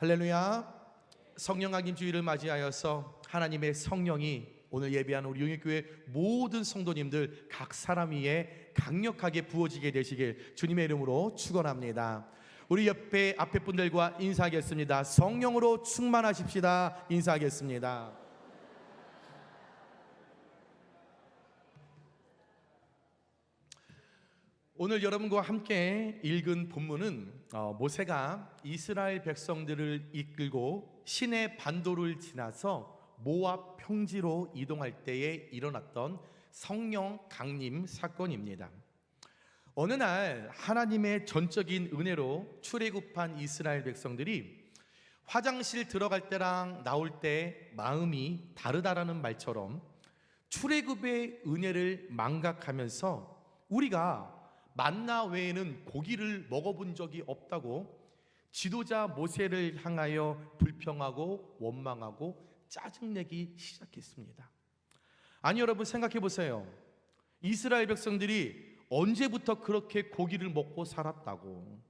할렐루야. 성령 강림 주일을 맞이하여서 하나님의 성령이 오늘 예배하는 우리 용인교회 모든 성도님들 각 사람 위에 강력하게 부어지게 되시길 주님의 이름으로 축원합니다. 우리 앞에 분들과 인사하겠습니다. 성령으로 충만하십시다. 인사하겠습니다. 오늘 여러분과 함께 읽은 본문은 모세가 이스라엘 백성들을 이끌고 시내 반도를 지나서 모압 평지로 이동할 때에 일어났던 성령 강림 사건입니다. 어느 날 하나님의 전적인 은혜로 출애굽한 이스라엘 백성들이 화장실 들어갈 때랑 나올 때 마음이 다르다라는 말처럼 출애굽의 은혜를 망각하면서 우리가 만나 외에는 고기를 먹어본 적이 없다고 지도자 모세를 향하여 불평하고 원망하고 짜증내기 시작했습니다. 아니, 여러분 생각해 보세요. 이스라엘 백성들이 언제부터 그렇게 고기를 먹고 살았다고?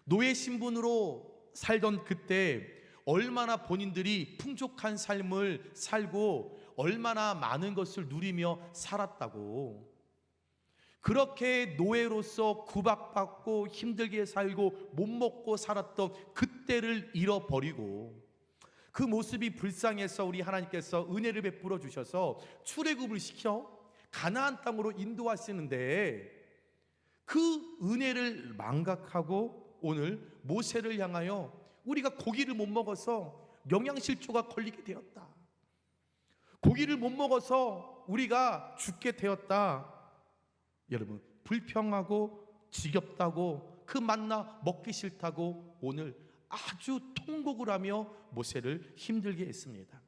노예 신분으로 살던 그때 얼마나 본인들이 풍족한 삶을 살고 얼마나 많은 것을 누리며 살았다고? 그렇게 노예로서 구박받고 힘들게 살고 못 먹고 살았던 그때를 잃어버리고 그 모습이 불쌍해서 우리 하나님께서 은혜를 베풀어 주셔서 출애굽을 시켜 가나안 땅으로 인도하시는데 그 은혜를 망각하고 오늘 모세를 향하여 우리가 고기를 못 먹어서 영양실조가 걸리게 되었다, 고기를 못 먹어서 우리가 죽게 되었다, 여러분 불평하고 지겹다고 그 만나 먹기 싫다고 오늘 아주 통곡을 하며 모세를 힘들게 했습니다.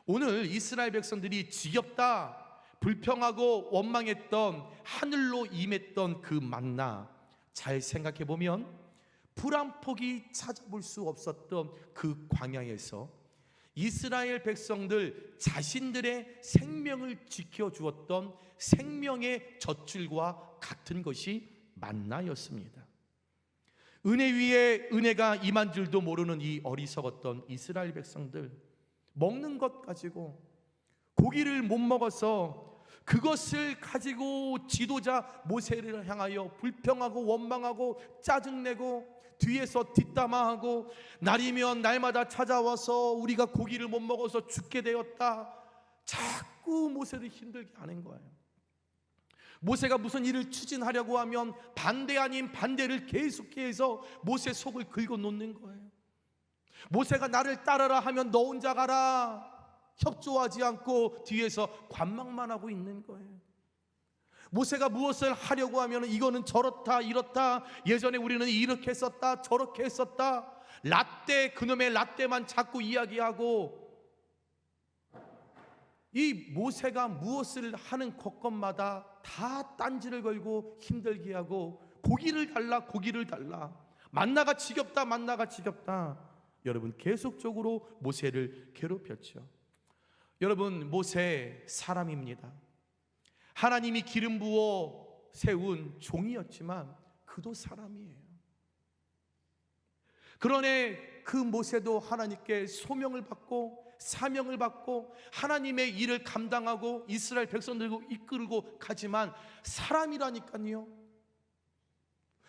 오늘 이스라엘 백성들이 지겹다, 불평하고 원망했던 하늘로 임했던 그 만나, 잘 생각해 보면 불 한 폭이 찾아볼 수 없었던 그 광야에서 이스라엘 백성들 자신들의 생명을 지켜주었던 생명의 젖줄과 같은 것이 만나였습니다. 은혜 위에 은혜가 임한 줄도 모르는 이 어리석었던 이스라엘 백성들, 먹는 것 가지고 고기를 못 먹어서 그것을 가지고 지도자 모세를 향하여 불평하고 원망하고 짜증내고 뒤에서 뒷담화하고 날이면 날마다 찾아와서 우리가 고기를 못 먹어서 죽게 되었다, 자꾸 모세를 힘들게 하는 거예요. 모세가 무슨 일을 추진하려고 하면 반대 아닌 반대를 계속해서 모세 속을 긁어 놓는 거예요. 모세가 나를 따르라 하면 너 혼자 가라, 협조하지 않고 뒤에서 관망만 하고 있는 거예요. 모세가 무엇을 하려고 하면 이거는 저렇다 이렇다, 예전에 우리는 이렇게 했었다 저렇게 했었다, 라떼, 그놈의 라떼만 자꾸 이야기하고 이 모세가 무엇을 하는 것마다 다 딴지를 걸고 힘들게 하고 고기를 달라 고기를 달라, 만나가 지겹다 만나가 지겹다, 여러분 계속적으로 모세를 괴롭혔죠. 여러분, 모세 사람입니다. 하나님이 기름 부어 세운 종이었지만 그도 사람이에요. 그러네 그 모세도 하나님께 소명을 받고 사명을 받고 하나님의 일을 감당하고 이스라엘 백성들을 이끌고 가지만 사람이라니까요.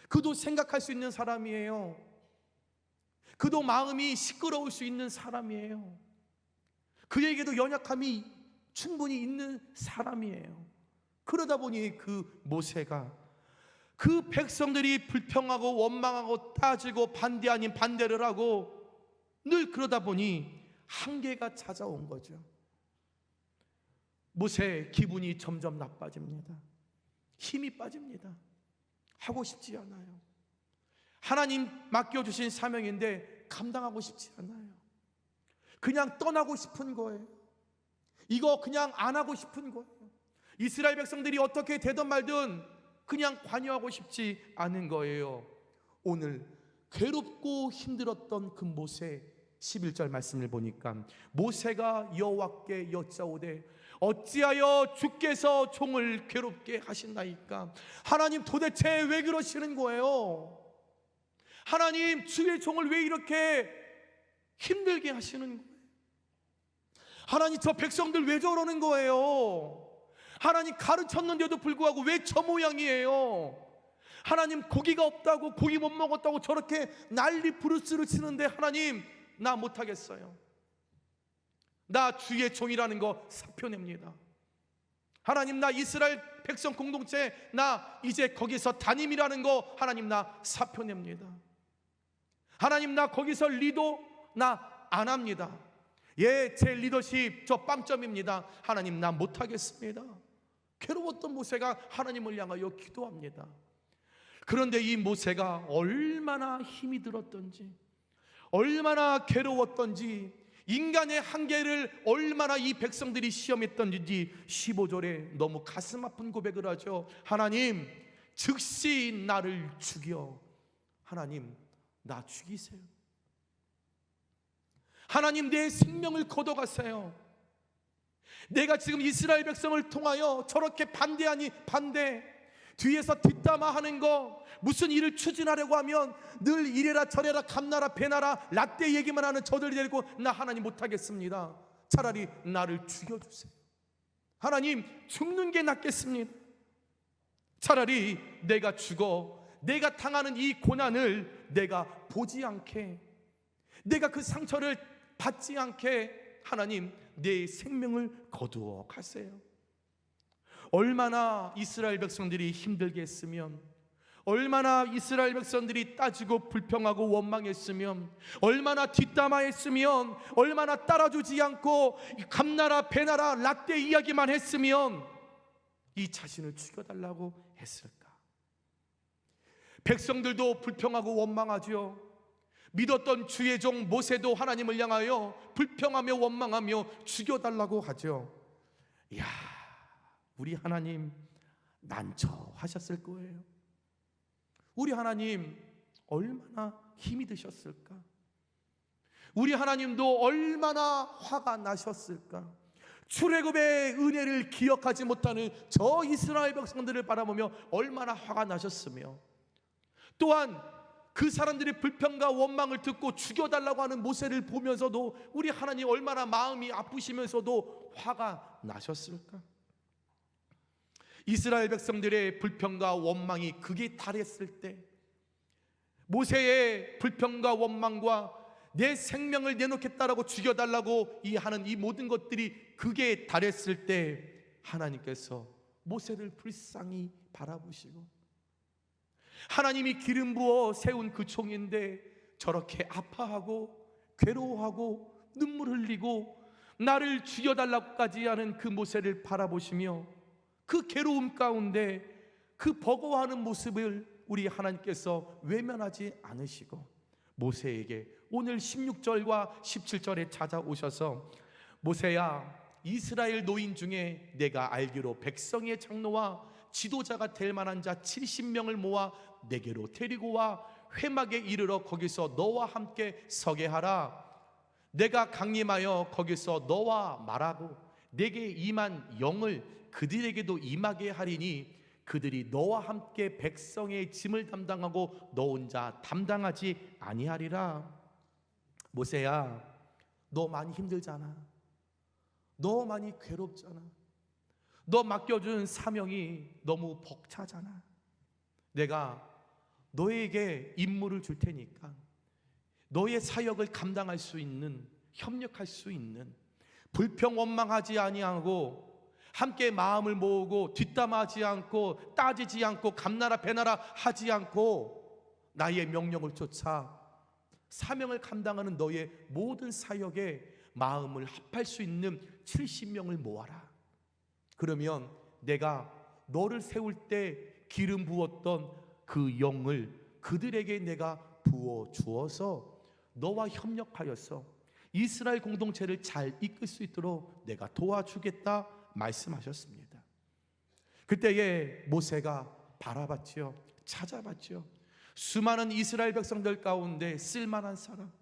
그도 생각할 수 있는 사람이에요. 그도 마음이 시끄러울 수 있는 사람이에요. 그에게도 연약함이 충분히 있는 사람이에요. 그러다 보니 그 모세가 그 백성들이 불평하고 원망하고 따지고 반대 아닌 반대를 하고 늘 그러다 보니 한계가 찾아온 거죠. 모세 기분이 점점 나빠집니다. 힘이 빠집니다. 하고 싶지 않아요. 하나님 맡겨주신 사명인데 감당하고 싶지 않아요. 그냥 떠나고 싶은 거예요. 이거 그냥 안 하고 싶은 거예요. 이스라엘 백성들이 어떻게 되든 말든 그냥 관여하고 싶지 않은 거예요. 오늘 괴롭고 힘들었던 그 모세 11절 말씀을 보니까 모세가 여호와께 여짜오되 어찌하여 주께서 종을 괴롭게 하신다이까? 하나님 도대체 왜 그러시는 거예요? 하나님, 주의 종을 왜 이렇게 힘들게 하시는 거예요? 하나님, 저 백성들 왜 저러는 거예요? 하나님, 가르쳤는데도 불구하고 왜 저 모양이에요? 하나님, 고기가 없다고, 고기 못 먹었다고 저렇게 난리 부르스를 치는데, 하나님, 나 못하겠어요. 나 주의 종이라는 거 사표냅니다. 하나님, 나 이스라엘 백성 공동체, 나 이제 거기서 담임이라는 거, 하나님, 나 사표냅니다. 하나님, 나 거기서 리더 나 안 합니다. 예, 제 리더십 저 빵점입니다. 하나님, 나 못하겠습니다. 괴로웠던 모세가 하나님을 향하여 기도합니다. 그런데 이 모세가 얼마나 힘이 들었던지, 얼마나 괴로웠던지, 인간의 한계를 얼마나 이 백성들이 시험했던지 15절에 너무 가슴 아픈 고백을 하죠. 하나님, 즉시 나를 죽여. 하나님, 나 죽이세요. 하나님, 내 생명을 걷어가세요. 내가 지금 이스라엘 백성을 통하여 저렇게 반대하니 반대, 뒤에서 뒷담화하는 거, 무슨 일을 추진하려고 하면 늘 이래라 저래라 감나라 배나라 라떼 얘기만 하는 저들이 데리고 나 하나님 못하겠습니다. 차라리 나를 죽여주세요. 하나님, 죽는 게 낫겠습니다. 차라리 내가 죽어 내가 당하는 이 고난을 내가 보지 않게, 내가 그 상처를 받지 않게 하나님, 내 생명을 거두어 가세요. 얼마나 이스라엘 백성들이 힘들게 했으면, 얼마나 이스라엘 백성들이 따지고 불평하고 원망했으면, 얼마나 뒷담화했으면, 얼마나 따라주지 않고 감나라 배나라 라떼 이야기만 했으면 이 자신을 죽여달라고 했을까? 백성들도 불평하고 원망하죠. 믿었던 주의 종 모세도 하나님을 향하여 불평하며 원망하며 죽여달라고 하죠. 이야, 우리 하나님 난처하셨을 거예요. 우리 하나님 얼마나 힘이 드셨을까? 우리 하나님도 얼마나 화가 나셨을까? 출애굽의 은혜를 기억하지 못하는 저 이스라엘 백성들을 바라보며 얼마나 화가 나셨으며, 또한 그 사람들의 불평과 원망을 듣고 죽여달라고 하는 모세를 보면서도 우리 하나님 얼마나 마음이 아프시면서도 화가 나셨을까? 이스라엘 백성들의 불평과 원망이 극에 달했을 때, 모세의 불평과 원망과 내 생명을 내놓겠다라고 죽여달라고 하는 이 모든 것들이 극에 달했을 때, 하나님께서 모세를 불쌍히 바라보시고, 하나님이 기름 부어 세운 그 종인데 저렇게 아파하고 괴로워하고 눈물 흘리고 나를 죽여달라고까지 하는 그 모세를 바라보시며, 그 괴로움 가운데 그 버거워하는 모습을 우리 하나님께서 외면하지 않으시고 모세에게 오늘 16절과 17절에 찾아오셔서, 모세야, 이스라엘 노인 중에 내가 알기로 백성의 장로와 지도자가 될 만한 자 70명을 모아 내게로 데리고 와 회막에 이르러 거기서 너와 함께 서게 하라. 내가 강림하여 거기서 너와 말하고 내게 임한 영을 그들에게도 임하게 하리니 그들이 너와 함께 백성의 짐을 담당하고 너 혼자 담당하지 아니하리라. 모세야, 너 많이 힘들잖아. 너 많이 괴롭잖아. 너 맡겨준 사명이 너무 벅차잖아. 내가 너에게 임무를 줄 테니까 너의 사역을 감당할 수 있는, 협력할 수 있는, 불평 원망하지 아니하고 함께 마음을 모으고 뒷담하지 않고 따지지 않고 감나라 배나라 하지 않고 나의 명령을 쫓아 사명을 감당하는 너의 모든 사역에 마음을 합할 수 있는 70명을 모아라. 그러면 내가 너를 세울 때 기름 부었던 그 영을 그들에게 내가 부어 주어서 너와 협력하여서 이스라엘 공동체를 잘 이끌 수 있도록 내가 도와주겠다 말씀하셨습니다. 그때에 모세가 바라봤지요. 찾아봤지요. 수많은 이스라엘 백성들 가운데 쓸만한 사람,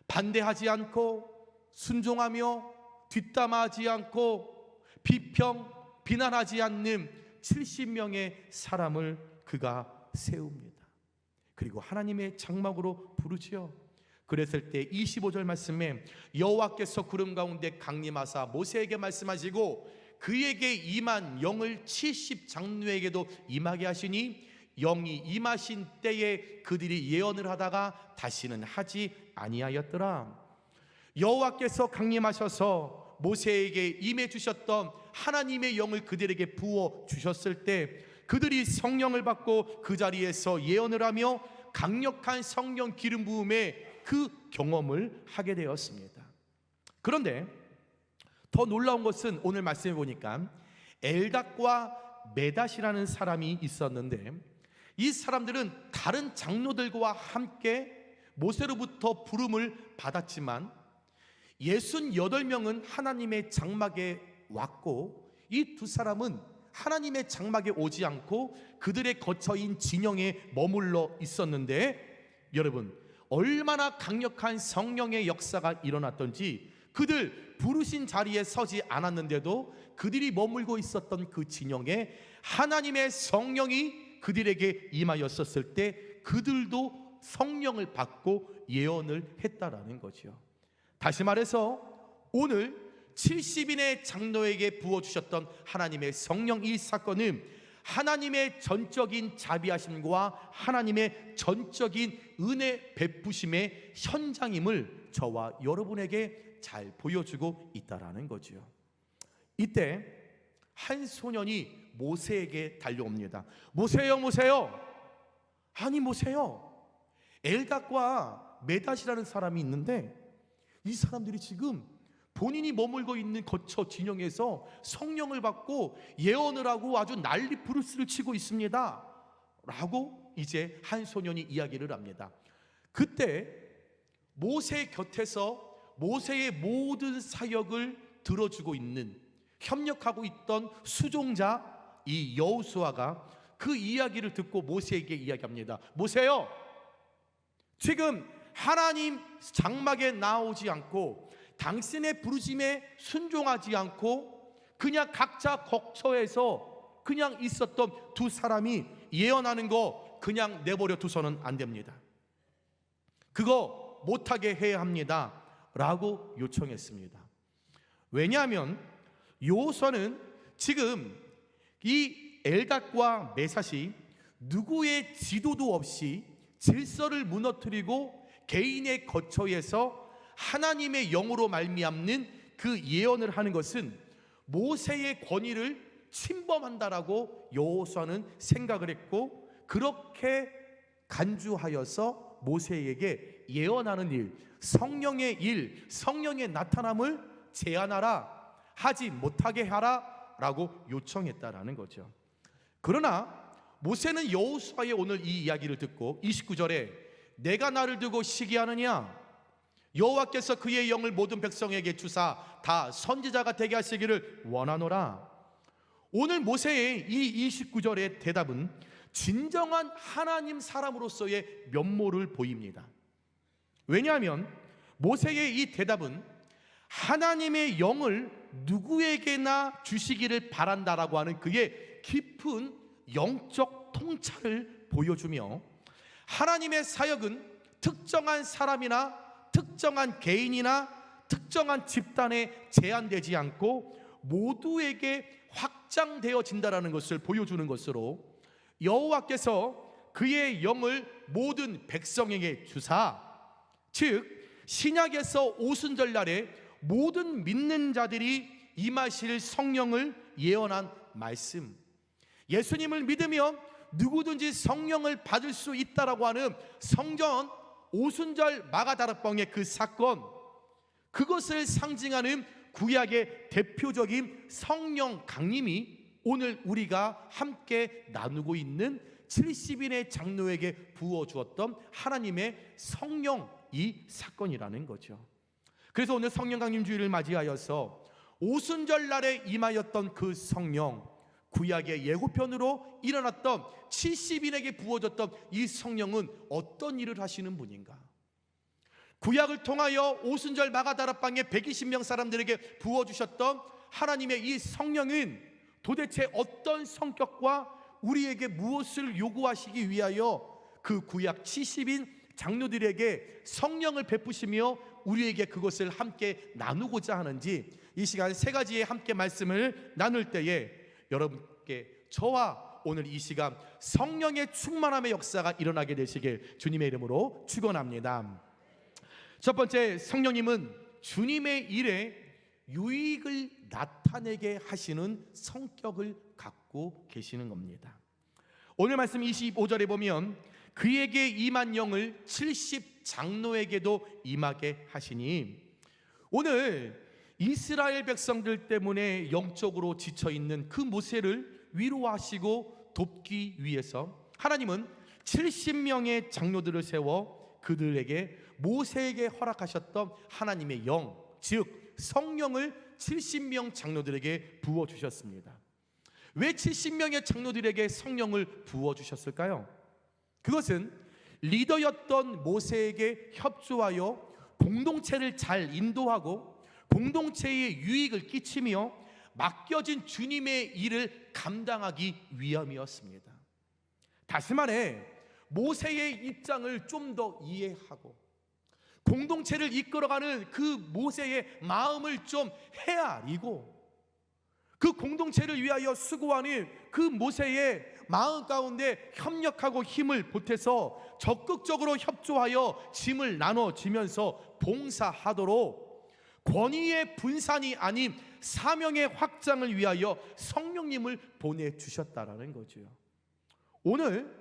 반대하지 않고 순종하며 뒷담화하지 않고 비평 비난하지 않는 70명의 사람을 그가 세웁니다. 그리고 하나님의 장막으로 부르지요. 그랬을 때 25절 말씀에 여호와께서 구름 가운데 강림하사 모세에게 말씀하시고 그에게 임한 영을 70장로에게도 임하게 하시니 영이 임하신 때에 그들이 예언을 하다가 다시는 하지 아니하였더라. 여호와께서 강림하셔서 모세에게 임해 주셨던 하나님의 영을 그들에게 부어 주셨을 때 그들이 성령을 받고 그 자리에서 예언을 하며 강력한 성령 기름 부음의 그 경험을 하게 되었습니다. 그런데 더 놀라운 것은 오늘 말씀해 보니까 엘닷과 메닷이라는 사람이 있었는데 이 사람들은 다른 장로들과 함께 모세로부터 부름을 받았지만 68명은 하나님의 장막에 왔고 이 두 사람은 하나님의 장막에 오지 않고 그들의 거처인 진영에 머물러 있었는데 여러분, 얼마나 강력한 성령의 역사가 일어났던지 그들 부르신 자리에 서지 않았는데도 그들이 머물고 있었던 그 진영에 하나님의 성령이 그들에게 임하였었을 때 그들도 성령을 받고 예언을 했다라는 거죠. 다시 말해서 오늘 70인의 장로에게 부어주셨던 하나님의 성령 이 사건은 하나님의 전적인 자비하심과 하나님의 전적인 은혜 베푸심의 현장임을 저와 여러분에게 잘 보여주고 있다라는 거죠. 이때 한 소년이 모세에게 달려옵니다. 모세요, 모세요. 아니 모세요, 엘닷과 메닷이라는 사람이 있는데 이 사람들이 지금 본인이 머물고 있는 거처 진영에서 성령을 받고 예언을 하고 아주 난리 부르스를 치고 있습니다 라고 이제 한 소년이 이야기를 합니다. 그때 모세 곁에서 모세의 모든 사역을 들어주고 있는, 협력하고 있던 수종자 이 여호수아가 그 이야기를 듣고 모세에게 이야기합니다. 모세요, 지금 하나님 장막에 나오지 않고 당신의 부르심에 순종하지 않고 그냥 각자 거처에서 그냥 있었던 두 사람이 예언하는 거 그냥 내버려 두서는 안 됩니다. 그거 못하게 해야 합니다 라고 요청했습니다. 왜냐하면 여호수아는 지금 이 엘닷과 메삿이 누구의 지도도 없이 질서를 무너뜨리고 개인의 거처에서 하나님의 영으로 말미암는 그 예언을 하는 것은 모세의 권위를 침범한다라고 여호수아는 생각을 했고 그렇게 간주하여서 모세에게 예언하는 일, 성령의 일, 성령의 나타남을 제한하라, 하지 못하게 하라 라고 요청했다라는 거죠. 그러나 모세는 여호수아의 오늘 이 이야기를 듣고 29절에 내가 나를 두고 시기하느냐, 여호와께서 그의 영을 모든 백성에게 주사 다 선지자가 되게 하시기를 원하노라. 오늘 모세의 이 29절의 대답은 진정한 하나님 사람으로서의 면모를 보입니다. 왜냐하면 모세의 이 대답은 하나님의 영을 누구에게나 주시기를 바란다라고 하는 그의 깊은 영적 통찰을 보여주며 하나님의 사역은 특정한 사람이나 특정한 개인이나 특정한 집단에 제한되지 않고 모두에게 확장되어진다라는 것을 보여주는 것으로 여호와께서 그의 영을 모든 백성에게 주사, 즉 신약에서 오순절날에 모든 믿는 자들이 임하실 성령을 예언한 말씀, 예수님을 믿으면 누구든지 성령을 받을 수 있다라고 하는 성전 오순절 마가다락방의 그 사건, 그것을 상징하는 구약의 대표적인 성령 강림이 오늘 우리가 함께 나누고 있는 70인의 장로에게 부어주었던 하나님의 성령 이 사건이라는 거죠. 그래서 오늘 성령 강림 주일을 맞이하여서 오순절날에 임하였던 그 성령, 구약의 예고편으로 일어났던 70인에게 부어졌던 이 성령은 어떤 일을 하시는 분인가? 구약을 통하여 오순절 마가다락방에 120명 사람들에게 부어주셨던 하나님의 이 성령은 도대체 어떤 성격과 우리에게 무엇을 요구하시기 위하여 그 구약 70인 장로들에게 성령을 베푸시며 우리에게 그것을 함께 나누고자 하는지, 이 시간 세 가지의 함께 말씀을 나눌 때에 여러분께 저와 오늘 이 시간 성령의 충만함의 역사가 일어나게 되시길 주님의 이름으로 축원합니다. 첫 번째, 성령님은 주님의 일에 유익을 나타내게 하시는 성격을 갖고 계시는 겁니다. 오늘 말씀 25절에 보면 그에게 임한 영을 70장로에게도 임하게 하시니, 오늘 이스라엘 백성들 때문에 영적으로 지쳐있는 그 모세를 위로하시고 돕기 위해서 하나님은 70명의 장로들을 세워 그들에게 모세에게 허락하셨던 하나님의 영, 즉 성령을 70명 장로들에게 부어주셨습니다. 왜 70명의 장로들에게 성령을 부어주셨을까요? 그것은 리더였던 모세에게 협조하여 공동체를 잘 인도하고 공동체에 유익을 끼치며 맡겨진 주님의 일을 감당하기 위함이었습니다. 다시 말해 모세의 입장을 좀 더 이해하고 공동체를 이끌어가는 그 모세의 마음을 좀 헤아리고 그 공동체를 위하여 수고하는 그 모세의 마음 가운데 협력하고 힘을 보태서 적극적으로 협조하여 짐을 나눠지면서 봉사하도록 권위의 분산이 아닌 사명의 확장을 위하여 성령님을 보내주셨다라는 거죠. 오늘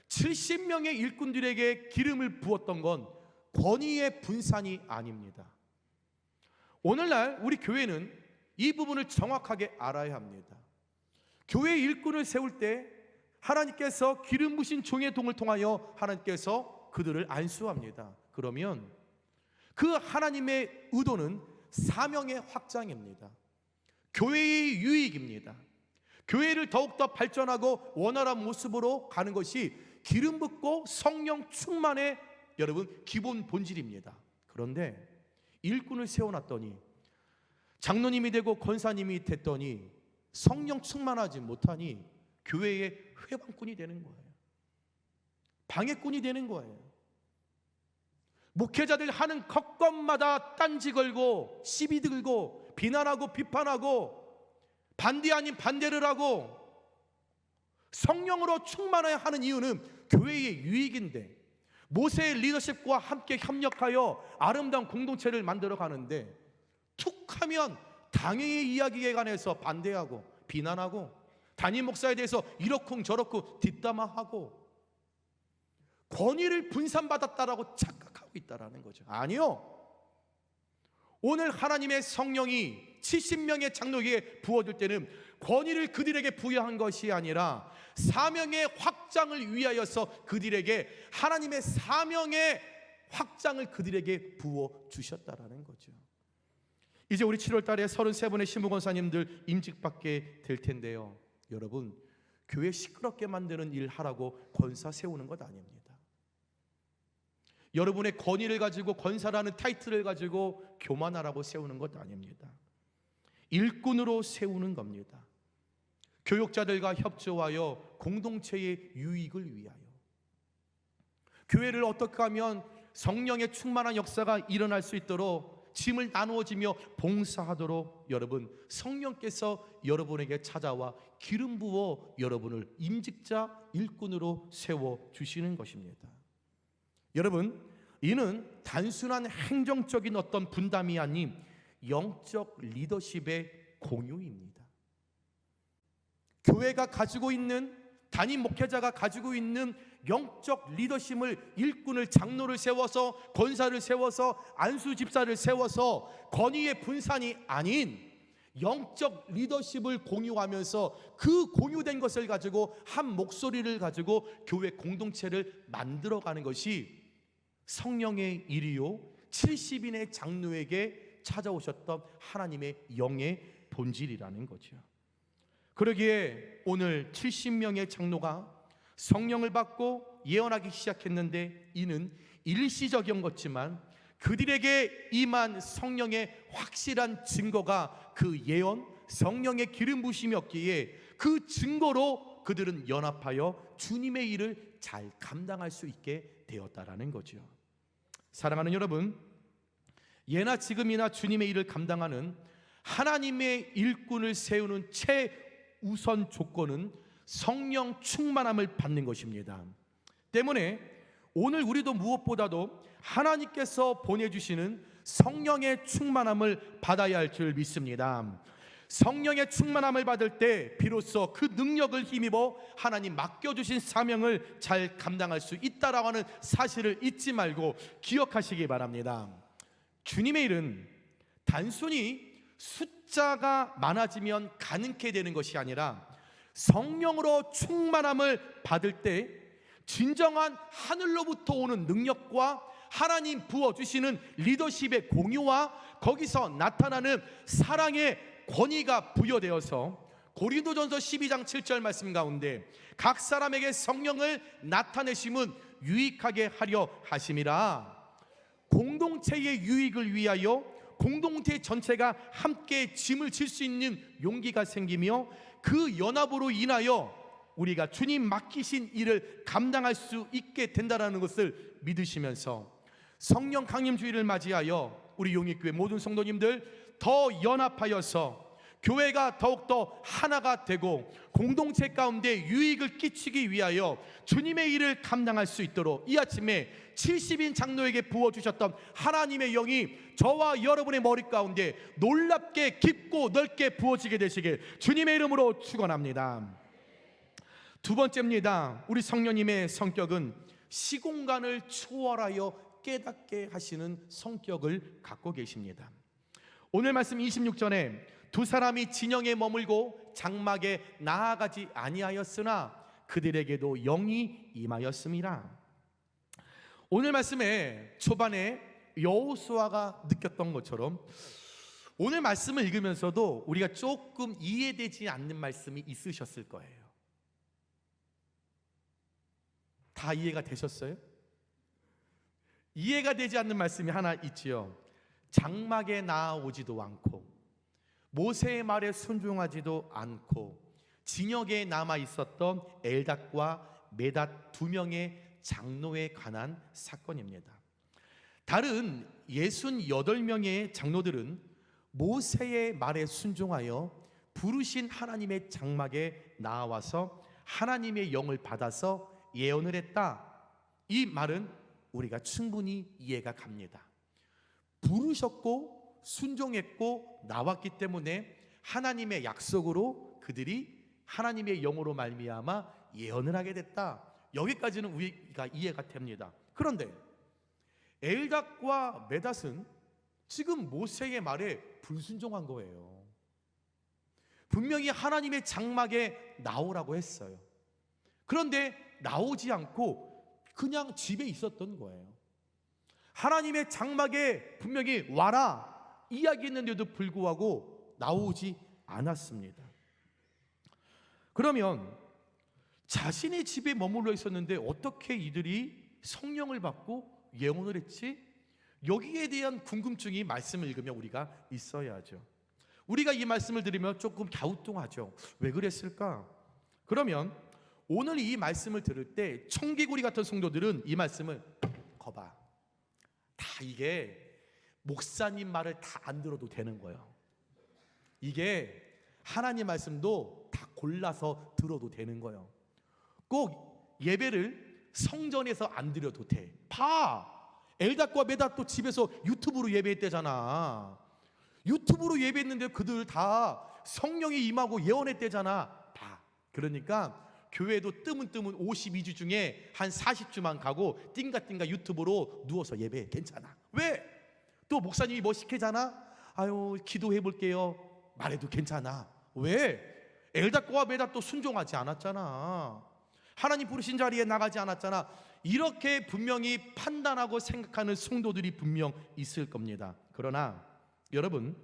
70명의 일꾼들에게 기름을 부었던 건 권위의 분산이 아닙니다. 오늘날 우리 교회는 이 부분을 정확하게 알아야 합니다. 교회 일꾼을 세울 때 하나님께서 기름 부신 종의 동을 통하여 하나님께서 그들을 안수합니다. 그러면 그 하나님의 의도는 사명의 확장입니다. 교회의 유익입니다. 교회를 더욱더 발전하고 원활한 모습으로 가는 것이 기름 붓고 성령 충만의 여러분 기본 본질입니다. 그런데 일꾼을 세워놨더니 장로님이 되고 권사님이 됐더니 성령 충만하지 못하니 교회의 회방꾼이 되는 거예요. 방해꾼이 되는 거예요. 목회자들 하는 것것마다 딴지 걸고 시비 들고 비난하고 비판하고 반대 아닌 반대를 하고 성령으로 충만해야 하는 이유는 교회의 유익인데 모세의 리더십과 함께 협력하여 아름다운 공동체를 만들어 가는데 툭 하면 당회의 이야기에 관해서 반대하고 비난하고 담임 목사에 대해서 이러쿵 저러쿵 뒷담화하고 권위를 분산받았다라고 착각하고 있다라는 거죠. 아니요. 오늘 하나님의 성령이 70명의 장로에게 부어줄 때는 권위를 그들에게 부여한 것이 아니라 사명의 확장을 위하여서 그들에게 하나님의 사명의 확장을 그들에게 부어주셨다라는 거죠. 이제 우리 7월 달에 33분의 신부권사님들 임직받게 될 텐데요. 여러분, 교회 시끄럽게 만드는 일 하라고 권사 세우는 것 아닙니다. 여러분의 권위를 가지고 권사라는 타이틀을 가지고 교만하라고 세우는 것 아닙니다. 일꾼으로 세우는 겁니다. 교육자들과 협조하여 공동체의 유익을 위하여 교회를 어떻게 하면 성령의 충만한 역사가 일어날 수 있도록 짐을 나누어지며 봉사하도록 여러분 성령께서 여러분에게 찾아와 기름 부어 여러분을 임직자 일꾼으로 세워주시는 것입니다. 여러분, 이는 단순한 행정적인 어떤 분담이 아닌 영적 리더십의 공유입니다. 교회가 가지고 있는 담임 목회자가 가지고 있는 영적 리더십을 일꾼을 장로를 세워서 권사를 세워서 안수 집사를 세워서 권위의 분산이 아닌 영적 리더십을 공유하면서 그 공유된 것을 가지고 한 목소리를 가지고 교회 공동체를 만들어가는 것이 성령의 일이요 70인의 장로에게 찾아오셨던 하나님의 영의 본질이라는 거죠. 그러기에 오늘 70명의 장로가 성령을 받고 예언하기 시작했는데 이는 일시적인 것지만 그들에게 임한 성령의 확실한 증거가 그 예언, 성령의 기름 부심이었기에 그 증거로 그들은 연합하여 주님의 일을 잘 감당할 수 있게 되었다라는 거죠. 사랑하는 여러분, 예나 지금이나 주님의 일을 감당하는 하나님의 일꾼을 세우는 최우선 조건은 성령 충만함을 받는 것입니다. 때문에 오늘 우리도 무엇보다도 하나님께서 보내주시는 성령의 충만함을 받아야 할 줄 믿습니다. 성령의 충만함을 받을 때 비로소 그 능력을 힘입어 하나님 맡겨주신 사명을 잘 감당할 수 있다라고 하는 사실을 잊지 말고 기억하시기 바랍니다. 주님의 일은 단순히 숫자가 많아지면 가능케 되는 것이 아니라 성령으로 충만함을 받을 때 진정한 하늘로부터 오는 능력과 하나님 부어주시는 리더십의 공유와 거기서 나타나는 사랑의 권위가 부여되어서 고린도전서 12장 7절 말씀 가운데 각 사람에게 성령을 나타내심은 유익하게 하려 하심이라. 공동체의 유익을 위하여 공동체 전체가 함께 짐을 질 수 있는 용기가 생기며 그 연합으로 인하여 우리가 주님 맡기신 일을 감당할 수 있게 된다는 것을 믿으시면서 성령 강림주의를 맞이하여 우리 용익교회 모든 성도님들 더 연합하여서 교회가 더욱더 하나가 되고 공동체 가운데 유익을 끼치기 위하여 주님의 일을 감당할 수 있도록 이 아침에 70인 장로에게 부어주셨던 하나님의 영이 저와 여러분의 머리 가운데 놀랍게 깊고 넓게 부어지게 되시길 주님의 이름으로 축원합니다. 두 번째입니다. 우리 성령님의 성격은 시공간을 초월하여 깨닫게 하시는 성격을 갖고 계십니다. 오늘 말씀 26절에 두 사람이 진영에 머물고 장막에 나아가지 아니하였으나 그들에게도 영이 임하였음이라. 오늘 말씀의 초반에 여호수아가 느꼈던 것처럼 오늘 말씀을 읽으면서도 우리가 조금 이해되지 않는 말씀이 있으셨을 거예요. 다 이해가 되셨어요? 이해가 되지 않는 말씀이 하나 있지요. 장막에 나아오지도 않고 모세의 말에 순종하지도 않고 진역에 남아 있었던 엘닷과 메닷 두 명의 장로에 관한 사건입니다. 다른 68명의 장로들은 모세의 말에 순종하여 부르신 하나님의 장막에 나와서 하나님의 영을 받아서 예언을 했다. 이 말은 우리가 충분히 이해가 갑니다. 부르셨고 순종했고 나왔기 때문에 하나님의 약속으로 그들이 하나님의 영으로 말미암아 예언을 하게 됐다. 여기까지는 우리가 이해가 됩니다. 그런데 엘닷과 메닷은 지금 모세의 말에 불순종한 거예요. 분명히 하나님의 장막에 나오라고 했어요. 그런데 나오지 않고 그냥 집에 있었던 거예요. 하나님의 장막에 분명히 와라 이야기했는데도 불구하고 나오지 않았습니다. 그러면 자신의 집에 머물러 있었는데 어떻게 이들이 성령을 받고 예언을 했지? 여기에 대한 궁금증이 말씀을 읽으면 우리가 있어야죠. 우리가 이 말씀을 들으면 조금 갸우뚱하죠. 왜 그랬을까? 그러면 오늘 이 말씀을 들을 때 청개구리 같은 성도들은 이 말씀을 거봐, 다 이게 목사님 말을 다 안 들어도 되는 거예요. 이게 하나님 말씀도 다 골라서 들어도 되는 거예요. 꼭 예배를 성전에서 안 드려도 돼. 봐, 엘닷과 메닷도 집에서 유튜브로 예배했대잖아. 유튜브로 예배했는데 그들 다 성령이 임하고 예언했대잖아. 봐. 그러니까 교회도 뜨문뜨문 52주 중에 한 40주만 가고 띵가띵가 유튜브로 누워서 예배해. 괜찮아. 왜? 또 목사님이 뭐 시키잖아. 아유 기도해 볼게요 말해도 괜찮아. 왜? 엘닷과 메닷도 순종하지 않았잖아. 하나님 부르신 자리에 나가지 않았잖아. 이렇게 분명히 판단하고 생각하는 성도들이 분명 있을 겁니다. 그러나 여러분,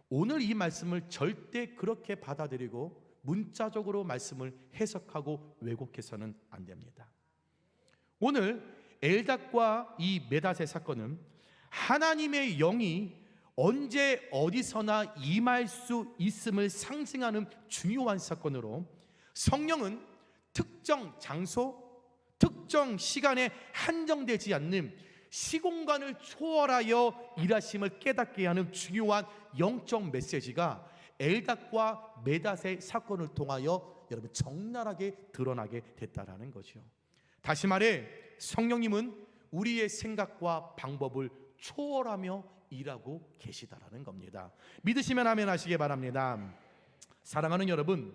오늘 이 말씀을 절대 그렇게 받아들이고 문자적으로 말씀을 해석하고 왜곡해서는 안 됩니다. 오늘 엘닷과 이 메닷의 사건은 하나님의 영이 언제 어디서나 임할 수 있음을 상징하는 중요한 사건으로 성령은 특정 장소, 특정 시간에 한정되지 않는 시공간을 초월하여 일하심을 깨닫게 하는 중요한 영적 메시지가 엘닷과 메닷의 사건을 통하여 여러분 적나라하게 드러나게 됐다라는 거죠. 다시 말해 성령님은 우리의 생각과 방법을 초월하며 일하고 계시다라는 겁니다. 믿으시면 아멘 하시기 바랍니다. 사랑하는 여러분,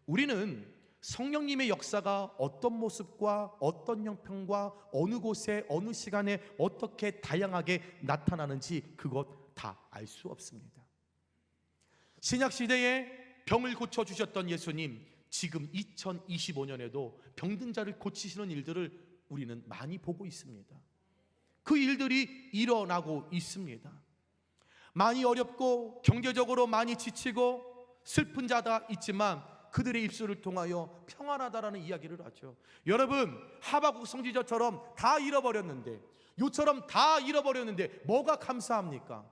우리는 성령님의 역사가 어떤 모습과 어떤 형편과 어느 곳에 어느 시간에 어떻게 다양하게 나타나는지 그것 다 알 수 없습니다. 신약시대에 병을 고쳐주셨던 예수님, 지금 2025년에도 병든 자를 고치시는 일들을 우리는 많이 보고 있습니다. 그 일들이 일어나고 있습니다. 많이 어렵고 경제적으로 많이 지치고 슬픈 자다 있지만 그들의 입술을 통하여 평안하다라는 이야기를 하죠. 여러분, 하박국 선지자처럼 다 잃어버렸는데, 요처럼 다 잃어버렸는데 뭐가 감사합니까?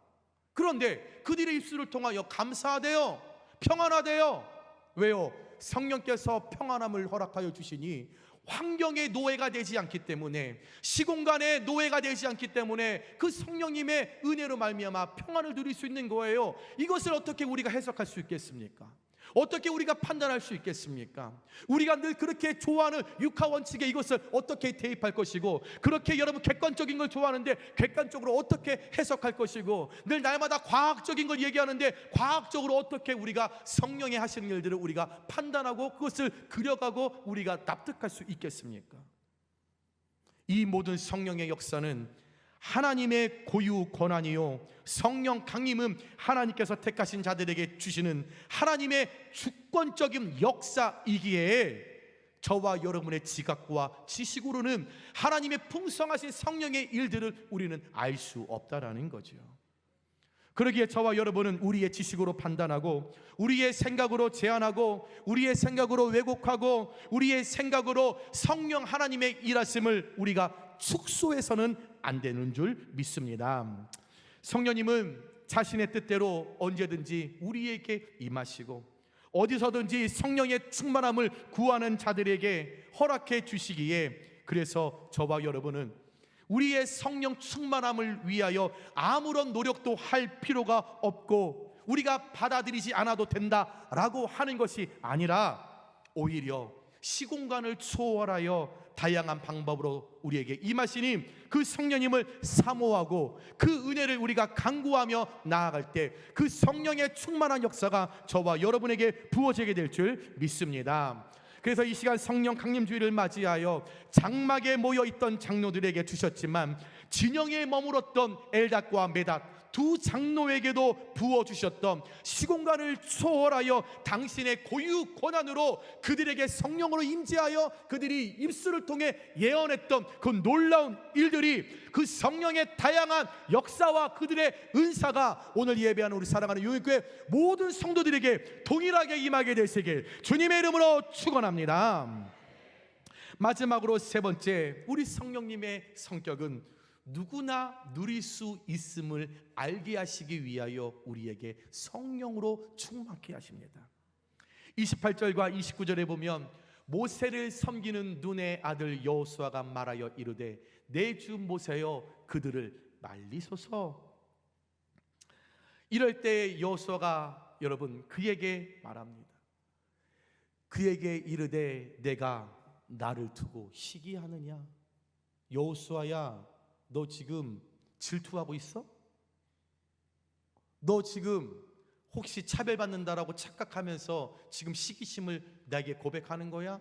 그런데 그들의 입술을 통하여 감사하대요, 평안하대요. 왜요? 성령께서 평안함을 허락하여 주시니 환경의 노예가 되지 않기 때문에, 시공간의 노예가 되지 않기 때문에 그 성령님의 은혜로 말미암아 평안을 누릴 수 있는 거예요. 이것을 어떻게 우리가 해석할 수 있겠습니까? 어떻게 우리가 판단할 수 있겠습니까? 우리가 늘 그렇게 좋아하는 육하 원칙에 이것을 어떻게 대입할 것이고, 그렇게 여러분 객관적인 걸 좋아하는데 객관적으로 어떻게 해석할 것이고, 늘 날마다 과학적인 걸 얘기하는데 과학적으로 어떻게 우리가 성령의 하시는 일들을 우리가 판단하고 그것을 그려가고 우리가 납득할 수 있겠습니까? 이 모든 성령의 역사는 하나님의 고유 권한이요, 성령 강림은 하나님께서 택하신 자들에게 주시는 하나님의 주권적인 역사이기에 저와 여러분의 지각과 지식으로는 하나님의 풍성하신 성령의 일들을 우리는 알 수 없다라는 거죠. 그러기에 저와 여러분은 우리의 지식으로 판단하고, 우리의 생각으로 제안하고, 우리의 생각으로 왜곡하고, 우리의 생각으로 성령 하나님의 일하심을 우리가 축소해서는 안 되는 줄 믿습니다. 성령님은 자신의 뜻대로 언제든지 우리에게 임하시고, 어디서든지 성령의 충만함을 구하는 자들에게 허락해 주시기에, 그래서 저와 여러분은 우리의 성령 충만함을 위하여 아무런 노력도 할 필요가 없고 우리가 받아들이지 않아도 된다라고 하는 것이 아니라, 오히려 시공간을 초월하여 다양한 방법으로 우리에게 임하시니 그 성령님을 사모하고 그 은혜를 우리가 간구하며 나아갈 때 그 성령의 충만한 역사가 저와 여러분에게 부어지게 될 줄 믿습니다. 그래서 이 시간 성령 강림주의를 맞이하여 장막에 모여있던 장로들에게 주셨지만, 진영에 머물었던 엘닷과 메닷 두 장로에게도 부어주셨던 시공간을 초월하여 당신의 고유 권한으로 그들에게 성령으로 임재하여 그들이 입술을 통해 예언했던 그 놀라운 일들이, 그 성령의 다양한 역사와 그들의 은사가 오늘 예배하는 우리 사랑하는 용인교회 모든 성도들에게 동일하게 임하게 되시길 주님의 이름으로 축원합니다. 마지막으로 세 번째, 우리 성령님의 성격은 누구나 누릴 수 있음을 알게 하시기 위하여 우리에게 성령으로 충만케 하십니다. 28절과 29절에 보면, 모세를 섬기는 눈의 아들 여호수아가 말하여 이르되 내 주 모세여 그들을 말리소서. 이럴 때 여호수아가 여러분 그에게 말합니다. 그에게 이르되 내가 나를 두고 시기하느냐? 여호수아야, 너 지금 질투하고 있어? 너 지금 혹시 차별받는다라고 착각하면서 지금 시기심을 나에게 고백하는 거야?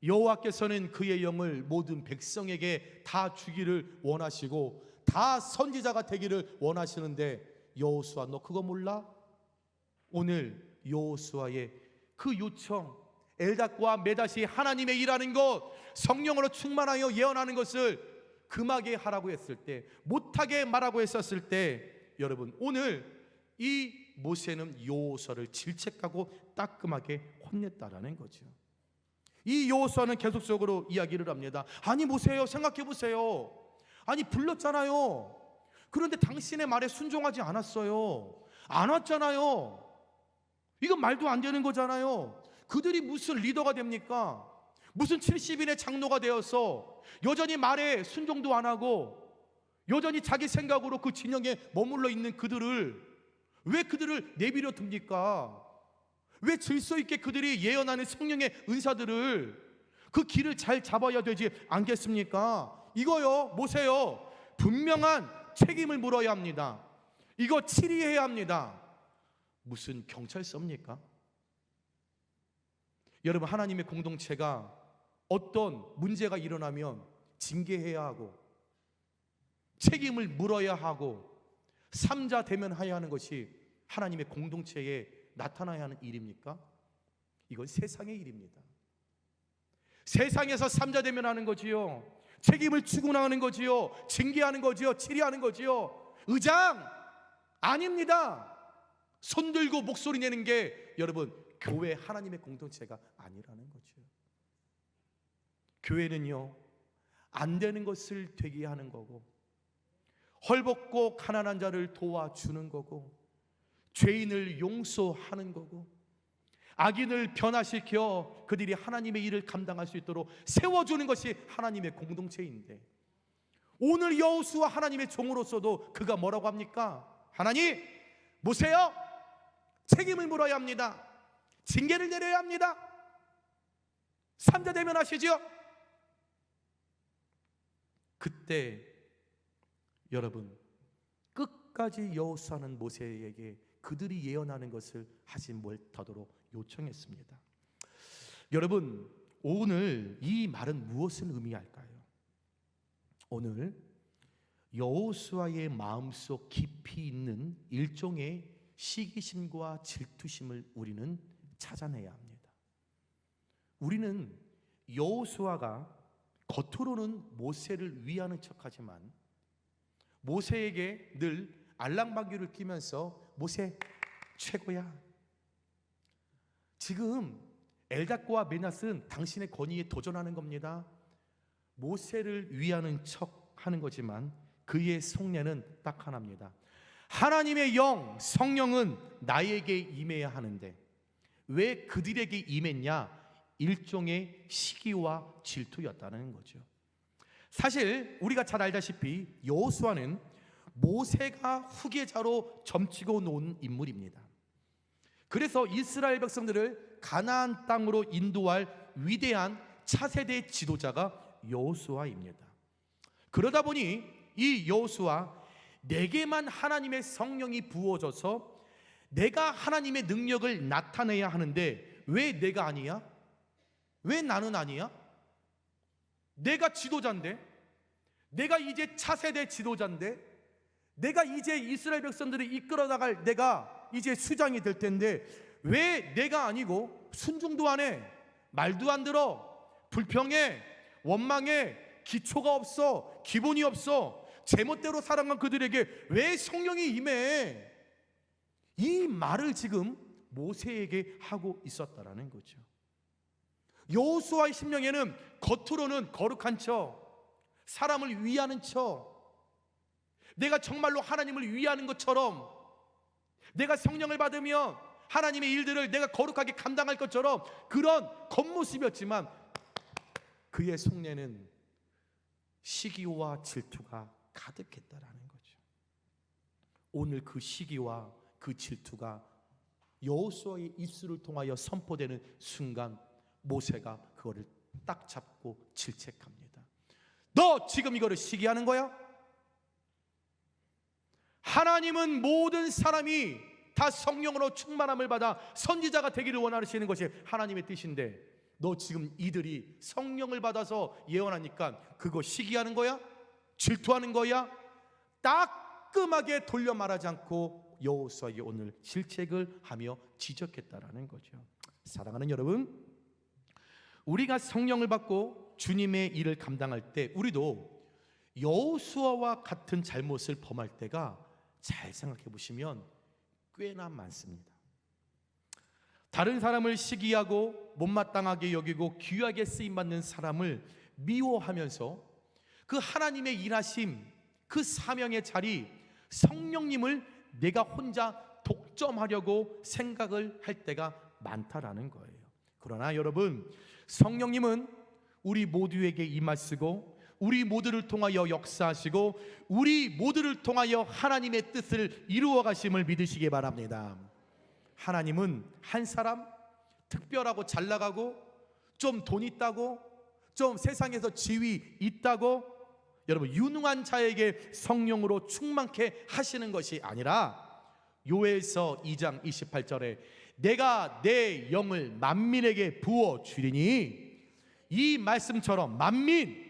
여호와께서는 그의 영을 모든 백성에게 다 주기를 원하시고 다 선지자가 되기를 원하시는데, 여호수아 너 그거 몰라? 오늘 여호수아의 그 요청, 엘닷과 메닷이 하나님의 일하는 것, 성령으로 충만하여 예언하는 것을 금하게 하라고 했을 때, 못하게 말하고 했었을 때, 여러분 오늘 이 모세는 여호수아를 질책하고 따끔하게 혼냈다라는 거죠. 이 여호수아는 계속적으로 이야기를 합니다. 아니 모세요, 생각해 보세요. 아니 불렀잖아요. 그런데 당신의 말에 순종하지 않았어요. 안 왔잖아요. 이건 말도 안 되는 거잖아요. 그들이 무슨 리더가 됩니까? 무슨 70인의 장로가 되어서 여전히 말에 순종도 안 하고 여전히 자기 생각으로 그 진영에 머물러 있는 왜 그들을 내버려 둡니까? 왜 질서 있게 그들이 예언하는 성령의 은사들을 그 길을 잘 잡아야 되지 않겠습니까? 이거요, 모세요, 분명한 책임을 물어야 합니다. 이거 치리해야 합니다. 무슨 경찰서입니까? 여러분, 하나님의 공동체가 어떤 문제가 일어나면 징계해야 하고 책임을 물어야 하고 삼자 대면해야 하는 것이 하나님의 공동체에 나타나야 하는 일입니까? 이건 세상의 일입니다. 세상에서 삼자 대면하는 거지요, 책임을 지고 나가는 거지요, 징계하는 거지요, 치리하는 거지요. 의장 아닙니다. 손들고 목소리 내는 게 여러분 교회 하나님의 공동체가 아니라는 거죠. 교회는요, 안 되는 것을 되게 하는 거고 헐벗고 가난한 자를 도와주는 거고 죄인을 용서하는 거고 악인을 변화시켜 그들이 하나님의 일을 감당할 수 있도록 세워주는 것이 하나님의 공동체인데, 오늘 여호수아 하나님의 종으로서도 그가 뭐라고 합니까? 하나님, 모세요, 책임을 물어야 합니다. 징계를 내려야 합니다. 삼자 대면하시죠. 그때 여러분, 끝까지 여호수아는 모세에게 그들이 예언하는 것을 하지 못하도록 요청했습니다. 여러분, 오늘 이 말은 무엇을 의미할까요? 오늘 여호수아의 마음속 깊이 있는 일종의 시기심과 질투심을 우리는 찾아내야 합니다. 우리는 여호수아가 겉으로는 모세를 위하는 척하지만 모세에게 늘 알랑방귀를 끼면서 모세 최고야. 지금 엘닷과 메낫은 당신의 권위에 도전하는 겁니다. 모세를 위하는 척 하는 거지만 그의 속내는 딱 하나입니다. 하나님의 영, 성령은 나에게 임해야 하는데 왜 그들에게 임했냐? 일종의 시기와 질투였다는 거죠. 사실 우리가 잘 알다시피 여호수아는 모세가 후계자로 점치고 놓은 인물입니다. 그래서 이스라엘 백성들을 가나안 땅으로 인도할 위대한 차세대 지도자가 여호수아입니다. 그러다 보니 이 여호수아, 내게만 하나님의 성령이 부어져서 내가 하나님의 능력을 나타내야 하는데 왜 내가 아니야? 왜 나는 아니야? 내가 지도자인데, 내가 이제 차세대 지도자인데, 내가 이제 이스라엘 백성들을 이끌어 나갈 내가 이제 수장이 될 텐데 왜 내가 아니고 순종도 안 해, 말도 안 들어, 불평해, 원망해, 기초가 없어, 기본이 없어, 제멋대로 살아간 그들에게 왜 성령이 임해? 이 말을 지금 모세에게 하고 있었다라는 거죠. 여호수아의 심령에는 겉으로는 거룩한 척, 사람을 위하는 척, 내가 정말로 하나님을 위하는 것처럼, 내가 성령을 받으면 하나님의 일들을 내가 거룩하게 감당할 것처럼 그런 겉모습이었지만 그의 속내는 시기와 질투가 가득했다라는 거죠. 오늘 그 시기와 그 질투가 여호수아의 입술을 통하여 선포되는 순간 모세가 그거를 딱 잡고 질책합니다. 너 지금 이거를 시기하는 거야? 하나님은 모든 사람이 다 성령으로 충만함을 받아 선지자가 되기를 원하시는 것이 하나님의 뜻인데 너 지금 이들이 성령을 받아서 예언하니까 그거 시기하는 거야? 질투하는 거야? 따끔하게 돌려 말하지 않고 여호수아에게 오늘 질책을 하며 지적했다라는 거죠. 사랑하는 여러분, 우리가 성령을 받고 주님의 일을 감당할 때 우리도 여호수아와 같은 잘못을 범할 때가 잘 생각해 보시면 꽤나 많습니다. 다른 사람을 시기하고 못마땅하게 여기고 귀하게 쓰임받는 사람을 미워하면서 그 하나님의 일하심, 그 사명의 자리, 성령님을 내가 혼자 독점하려고 생각을 할 때가 많다라는 거예요. 그러나 여러분, 성령님은 우리 모두에게 임하시고 우리 모두를 통하여 역사하시고 우리 모두를 통하여 하나님의 뜻을 이루어 가심을 믿으시기 바랍니다. 하나님은 한 사람 특별하고 잘 나가고 좀 돈 있다고 좀 세상에서 지위 있다고 여러분 유능한 자에게 성령으로 충만케 하시는 것이 아니라 요엘서 2장 28절에 내가 내 영을 만민에게 부어 주리니 이 말씀처럼 만민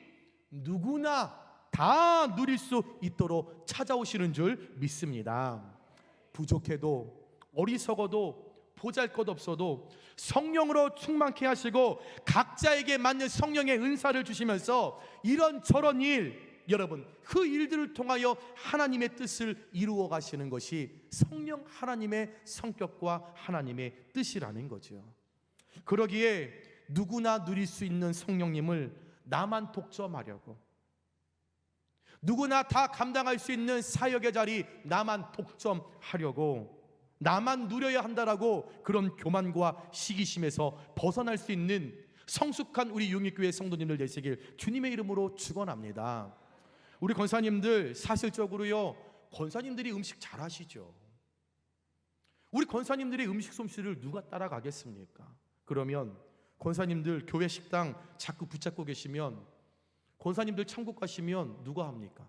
누구나 다 누릴 수 있도록 찾아오시는 줄 믿습니다. 부족해도 어리석어도 보잘것없어도 성령으로 충만케 하시고 각자에게 맞는 성령의 은사를 주시면서 이런저런 일 여러분 그 일들을 통하여 하나님의 뜻을 이루어 가시는 것이 성령 하나님의 성격과 하나님의 뜻이라는 거죠. 그러기에 누구나 누릴 수 있는 성령님을 나만 독점하려고 누구나 다 감당할 수 있는 사역의 자리 나만 독점하려고 나만 누려야 한다라고 그런 교만과 시기심에서 벗어날 수 있는 성숙한 우리 용익교회 성도님들 되시길 주님의 이름으로 축원합니다. 우리 권사님들 사실적으로요 권사님들이 음식 잘하시죠. 우리 권사님들의 음식 솜씨를 누가 따라가겠습니까? 그러면 권사님들 교회 식당 자꾸 붙잡고 계시면 권사님들 천국 가시면 누가 합니까?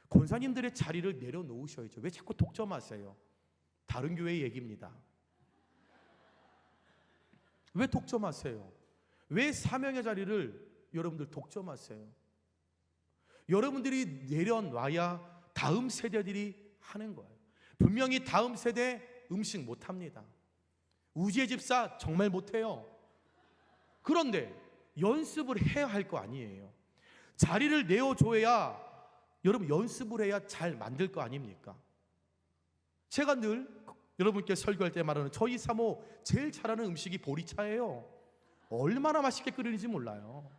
권사님들의 자리를 내려놓으셔야죠. 왜 자꾸 독점하세요? 다른 교회의 얘기입니다. 왜 독점하세요? 왜 사명의 자리를 여러분들 독점하세요? 여러분들이 내려놔야 다음 세대들이 하는 거예요. 분명히 다음 세대 음식 못합니다. 우지의 집사 정말 못해요. 그런데 연습을 해야 할 거 아니에요. 자리를 내어줘야 여러분 연습을 해야 잘 만들 거 아닙니까? 제가 늘 여러분께 설교할 때 말하는 저희 사모 제일 잘하는 음식이 보리차예요. 얼마나 맛있게 끓이는지 몰라요.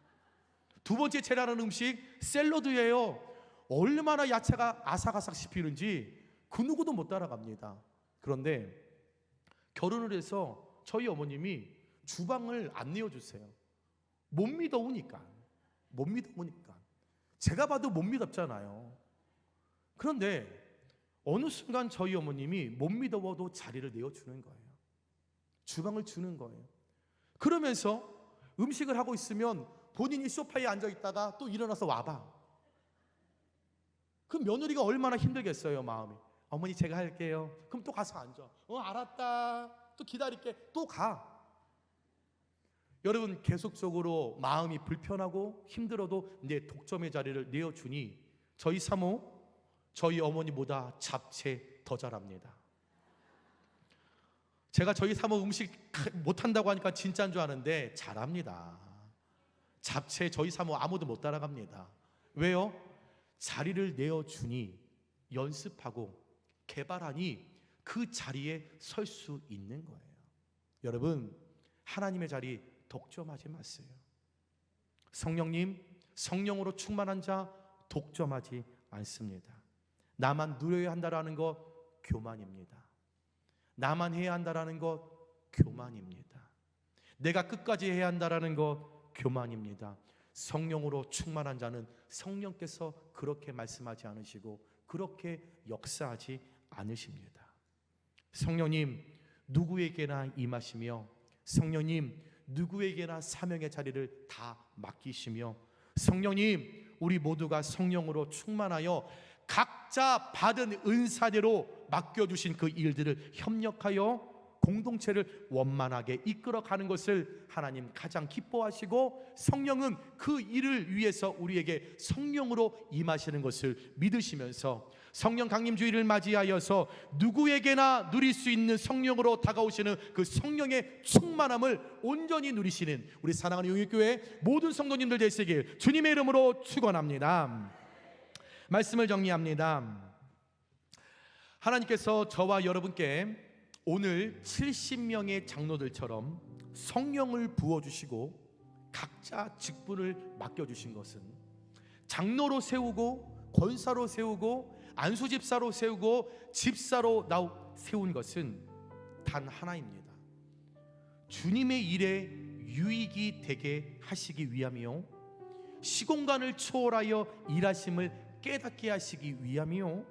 두 번째 제일 잘하는 음식 샐러드예요. 얼마나 야채가 아삭아삭 씹히는지 그 누구도 못 따라갑니다. 그런데 결혼을 해서 저희 어머님이 주방을 안 내어주세요. 못 믿어오니까. 제가 봐도 못 믿었잖아요. 그런데 어느 순간 저희 어머님이 못 믿어도 자리를 내어주는 거예요. 주방을 주는 거예요. 그러면서 음식을 하고 있으면 본인이 소파에 앉아있다가 또 일어나서 와봐. 그 며느리가 얼마나 힘들겠어요, 마음이. 어머니 제가 할게요. 그럼 또 가서 앉아. 알았다. 또 기다릴게. 또 가. 여러분 계속적으로 마음이 불편하고 힘들어도 내 독점의 자리를 내어주니 저희 사모 저희 어머니보다 잡채 더 잘합니다. 제가 저희 사모 음식 못한다고 하니까 진짜인 줄 아는데 잘합니다. 잡채 저희 사모 아무도 못 따라갑니다. 왜요? 자리를 내어주니 연습하고 개발하니 그 자리에 설 수 있는 거예요. 여러분 하나님의 자리 독점하지 마세요. 성령님 성령으로 충만한 자 독점하지 않습니다. 나만 누려야 한다라는 것 교만입니다. 나만 해야 한다라는 것 교만입니다. 내가 끝까지 해야 한다라는 것 교만입니다. 성령으로 충만한 자는 성령께서 그렇게 말씀하지 않으시고 그렇게 역사하지 않으십니다. 성령님 누구에게나 임하시며 성령님 누구에게나 사명의 자리를 다 맡기시며 성령님 우리 모두가 성령으로 충만하여 각자 받은 은사대로 맡겨주신 그 일들을 협력하여 공동체를 원만하게 이끌어가는 것을 하나님 가장 기뻐하시고 성령은 그 일을 위해서 우리에게 성령으로 임하시는 것을 믿으시면서 성령 강림주의를 맞이하여서 누구에게나 누릴 수 있는 성령으로 다가오시는 그 성령의 충만함을 온전히 누리시는 우리 사랑하는 용익교회 모든 성도님들 되시길 주님의 이름으로 축원합니다. 말씀을 정리합니다. 하나님께서 저와 여러분께 오늘 70명의 장로들처럼 성령을 부어주시고 각자 직분을 맡겨주신 것은 장로로 세우고 권사로 세우고 안수집사로 세우고 집사로 세운 것은 단 하나입니다. 주님의 일에 유익이 되게 하시기 위함이요, 시공간을 초월하여 일하심을 깨닫게 하시기 위함이요,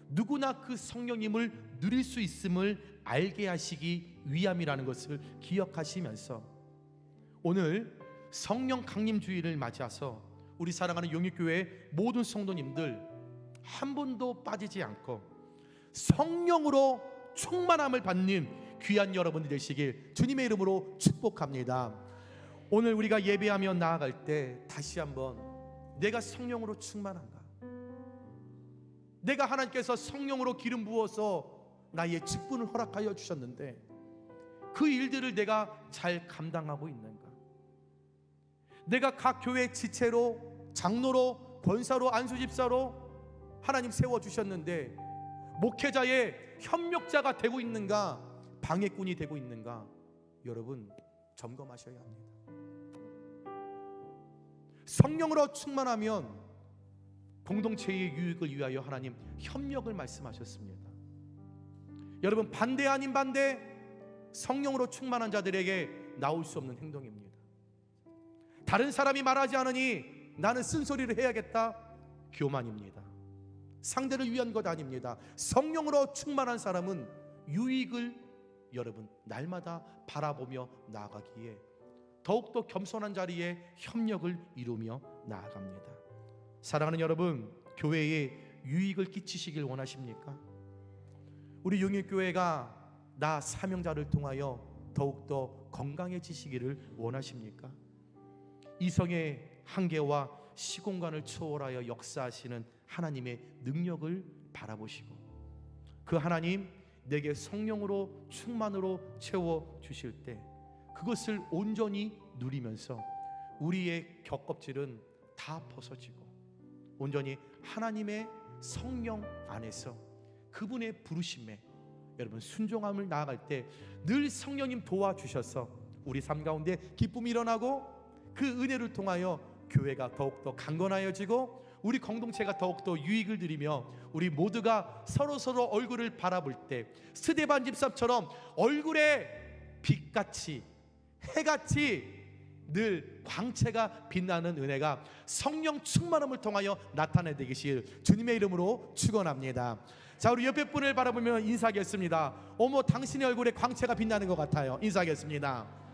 누구나 그 성령님을 누릴 수 있음을 알게 하시기 위함이라는 것을 기억하시면서 오늘 성령 강림주일을 맞이해서 우리 사랑하는 용익교회 모든 성도님들 한 분도 빠지지 않고 성령으로 충만함을 받는 귀한 여러분들 되시길 주님의 이름으로 축복합니다. 오늘 우리가 예배하며 나아갈 때 다시 한번 내가 성령으로 충만한가? 내가 하나님께서 성령으로 기름 부어서 나의 직분을 허락하여 주셨는데 그 일들을 내가 잘 감당하고 있는가? 내가 각 교회 지체로, 장로로, 권사로, 안수집사로 하나님 세워주셨는데 목회자의 협력자가 되고 있는가? 방해꾼이 되고 있는가? 여러분 점검하셔야 합니다. 성령으로 충만하면 공동체의 유익을 위하여 하나님 협력을 말씀하셨습니다. 여러분 반대 아닌 반대, 성령으로 충만한 자들에게 나올 수 없는 행동입니다. 다른 사람이 말하지 않으니 나는 쓴소리를 해야겠다, 교만입니다. 상대를 위한 것 아닙니다. 성령으로 충만한 사람은 유익을 여러분 날마다 바라보며 나아가기에 더욱더 겸손한 자리에 협력을 이루며 나아갑니다. 사랑하는 여러분, 교회에 유익을 끼치시길 원하십니까? 우리 용익교회가 나 사명자를 통하여 더욱더 건강해지시기를 원하십니까? 이성의 한계와 시공간을 초월하여 역사하시는 하나님의 능력을 바라보시고 그 하나님 내게 성령으로 충만으로 채워주실 때 그것을 온전히 누리면서 우리의 겹껍질은 다 벗어지고 온전히 하나님의 성령 안에서 그분의 부르심에 여러분 순종함을 나아갈 때 늘 성령님 도와주셔서 우리 삶 가운데 기쁨이 일어나고 그 은혜를 통하여 교회가 더욱더 강건하여지고 우리 공동체가 더욱더 유익을 누리며 우리 모두가 서로 얼굴을 바라볼 때 스데반 집사처럼 얼굴에 빛같이 해같이 늘 광채가 빛나는 은혜가 성령 충만함을 통하여 나타내되기를 주님의 이름으로 축원합니다. 자, 우리 옆에 분을 바라보며 인사하겠습니다. 어머, 당신의 얼굴에 광채가 빛나는 것 같아요. 인사하겠습니다.